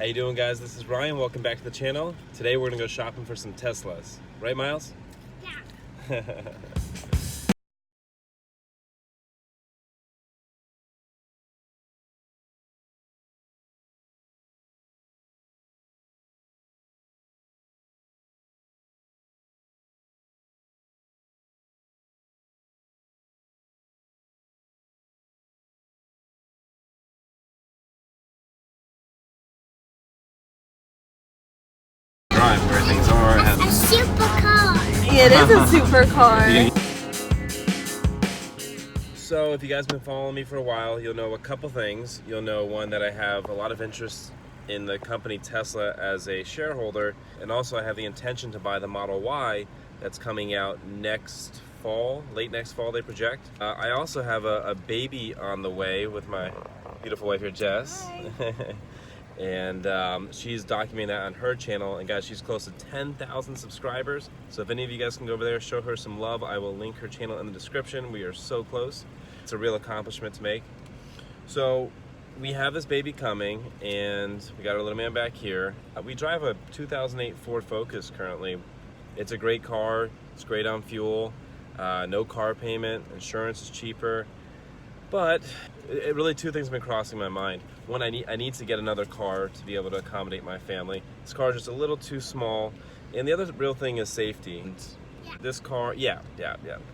How you doing, guys? This is Ryan. Welcome back to the channel. Today we're gonna go shopping for some Teslas. Right, Miles? Yeah. Drive where things are. A supercar. It is a supercar. So if you guys have been following me for a while, you'll know a couple things. You'll know, one, that I have a lot of interest in the company Tesla as a shareholder, and also I have the intention to buy the Model Y that's coming out next fall, late next fall they project. I also have a baby on the way with my beautiful wife here, Jess. And she's documenting that on her channel, and guys, she's close to 10,000 subscribers. So if any of you guys can go over there, show her some love, I will link her channel in the description. We are so close. It's a real accomplishment to make. So we have this baby coming, and we got our little man back here. We drive a 2008 Ford Focus currently. It's a great car. It's great on fuel, no car payment, insurance is cheaper. But really, two things have been crossing my mind. One, I need to get another car to be able to accommodate my family. This car is just a little too small. And the other real thing is safety. And this car, yeah,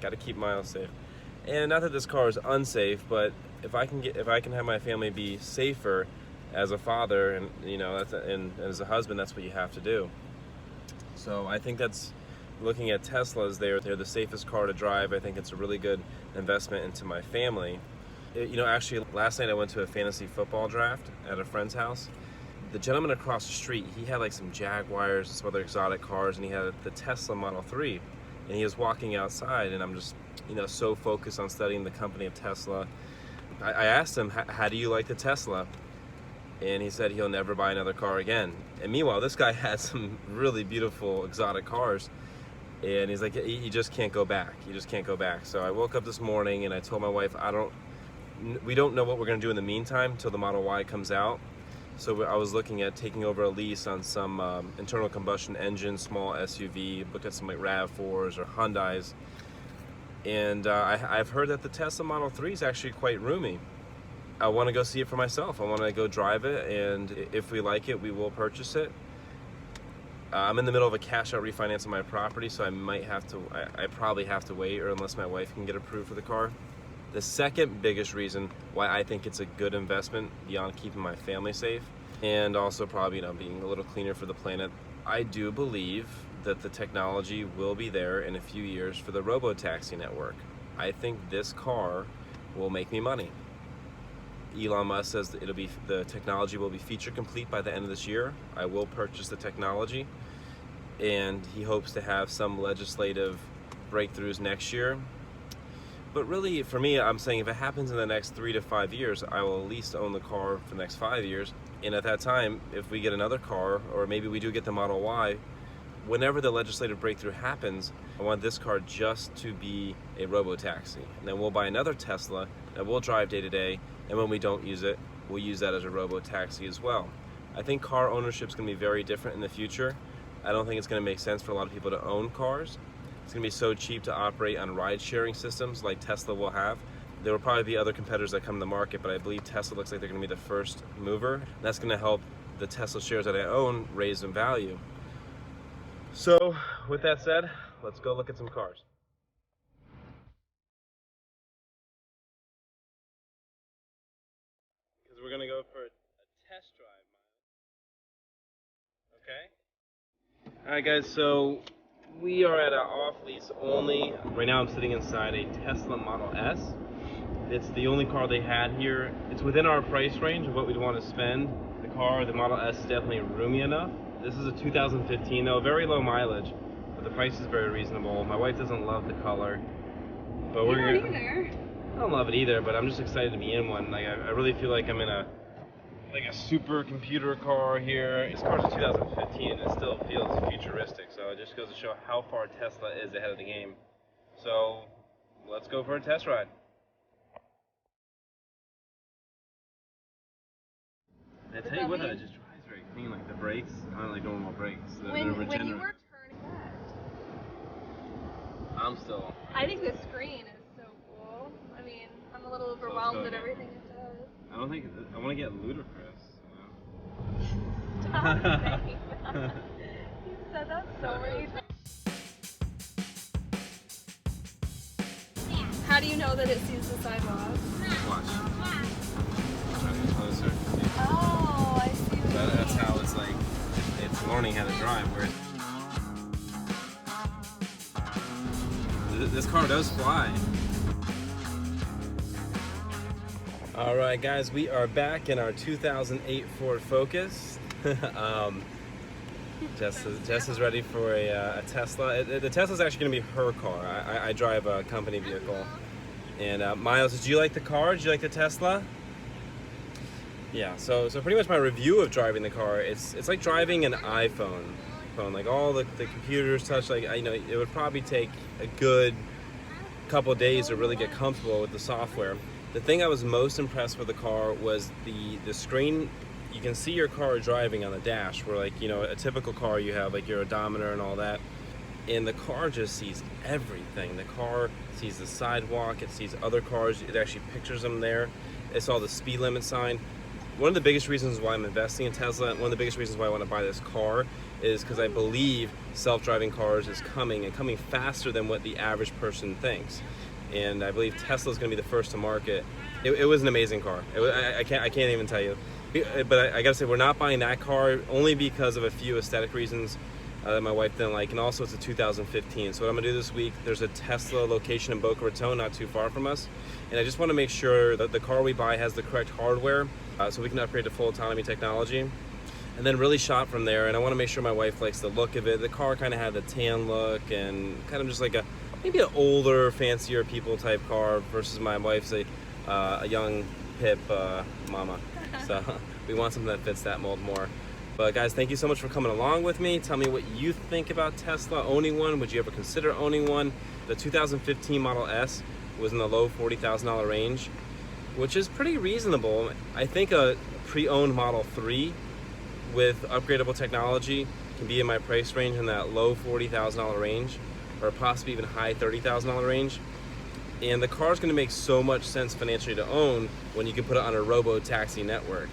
got to keep Miles safe. And not that this car is unsafe, but if I can have my family be safer as a father, and and as a husband, that's what you have to do. So I think that's, looking at Teslas, they're the safest car to drive. I think it's a really good investment into my family. Actually, last night I went to a fantasy football draft at a friend's house. The gentleman across the street, he had like some Jaguars, some other exotic cars, and he had the Tesla Model 3. And he was walking outside, and I'm just, so focused on studying the company of Tesla. I asked him, how do you like the Tesla? And he said he'll never buy another car again. And meanwhile, this guy had some really beautiful exotic cars. And he's like, you just can't go back. You just can't go back. So I woke up this morning and I told my wife, we don't know what we're going to do in the meantime till the Model Y comes out. So I was looking at taking over a lease on some internal combustion engine, small SUV, look at some like RAV4s or Hyundais. And I've heard that the Tesla Model 3 is actually quite roomy. I want to go see it for myself. I want to go drive it, and if we like it, we will purchase it. I'm in the middle of a cash out refinance on my property, so I probably have to wait, or unless my wife can get approved for the car. The second biggest reason why I think it's a good investment, beyond keeping my family safe, and also probably being a little cleaner for the planet, I do believe that the technology will be there in a few years for the robotaxi network. I think this car will make me money. Elon Musk says that the technology will be feature complete by the end of this year. I will purchase the technology, and he hopes to have some legislative breakthroughs next year. But really, for me, I'm saying if it happens in the next 3 to 5 years, I will at least own the car for the next 5 years. And at that time, if we get another car, or maybe we do get the Model Y, whenever the legislative breakthrough happens, I want this car just to be a robotaxi. And then we'll buy another Tesla that we'll drive day to day, and when we don't use it, we'll use that as a robotaxi as well. I think car ownership is going to be very different in the future. I don't think it's going to make sense for a lot of people to own cars. It's going to be so cheap to operate on ride-sharing systems like Tesla will have. There will probably be other competitors that come to the market, but I believe Tesla looks like they're going to be the first mover. That's going to help the Tesla shares that I own raise in value. So, with that said, let's go look at some cars. Because we're going to go for a test drive, Miles. Okay? Alright guys, so we are at an off-lease only. Right now I'm sitting inside a Tesla Model S. It's the only car they had here. It's within our price range of what we'd want to spend. The Model S is definitely roomy enough. This is a 2015 though, very low mileage, but the price is very reasonable. My wife doesn't love the color, but I don't either. I don't love it either, but I'm just excited to be in one. Like I really feel like I'm in a super computer car here. This car's a 2015 and it still feels futuristic, so it just goes to show how far Tesla is ahead of the game. So let's go for a test ride. I tell you what, it just drives very clean. brakes aren't like normal brakes. They're When you regenerative. were turning that. I'm still. I think the screen is so cool. I mean, I'm a little overwhelmed at everything it does. I don't think I want to get ludicrous. Stop saying that. You said that so many times. How do you know that it sees the sidewalk? Watch. Try to get closer. Oh, I see. That's how it's like. It's learning how to drive. Where this car does fly. All right, guys, we are back in our 2008 Ford Focus. Jess is ready for a Tesla. The Tesla's actually going to be her car. I drive a company vehicle. And Miles, did you like the car? Did you like the Tesla? Yeah. So pretty much my review of driving the car. It's like driving an iPhone. Like all the computers touch. Like it would probably take a good couple of days to really get comfortable with the software. The thing I was most impressed with the car was the screen. You can see your car driving on the dash, where like, a typical car you have like your odometer and all that. And the car just sees everything. The car sees the sidewalk, it sees other cars, it actually pictures them there. It saw the speed limit sign. One of the biggest reasons why I'm investing in Tesla, and one of the biggest reasons why I want to buy this car, is because I believe self-driving cars is coming, and coming faster than what the average person thinks. And I believe Tesla is going to be the first to market. It was an amazing car. I can't even tell you. But I gotta say, we're not buying that car only because of a few aesthetic reasons that my wife didn't like, and also it's a 2015. So what I'm gonna do this week, there's a Tesla location in Boca Raton, not too far from us, and I just want to make sure that the car we buy has the correct hardware, so we can upgrade to full autonomy technology, and then really shop from there. And I want to make sure my wife likes the look of it. The car kind of had the tan look and kind of just like maybe an older, fancier people type car versus my wife's a young, hip mama. So we want something that fits that mold more. But guys, thank you so much for coming along with me. Tell me what you think about Tesla, owning one. Would you ever consider owning one? The 2015 Model S was in the low $40,000 range, which is pretty reasonable. I think a pre-owned Model 3 with upgradable technology can be in my price range in that low $40,000 range, or possibly even high $30,000 range. And the car is going to make so much sense financially to own when you can put it on a robotaxi network,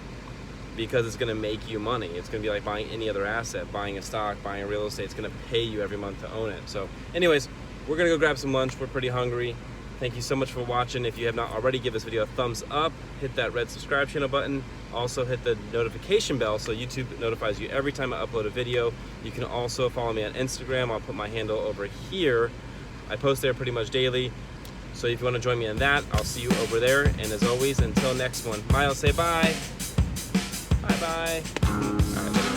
because it's going to make you money. It's going to be like buying any other asset, buying a stock, buying a real estate. It's going to pay you every month to own it. So anyways, we're going to go grab some lunch. We're pretty hungry. Thank you so much for watching. If you have not already, give this video a thumbs up, hit that red subscribe channel button, also hit the notification bell so YouTube notifies you every time I upload a video. You can also follow me on Instagram. I'll put my handle over here. I post there pretty much daily. So if you want to join me on that, I'll see you over there. And as always, until next one, Miles, say bye. Bye-bye. All right,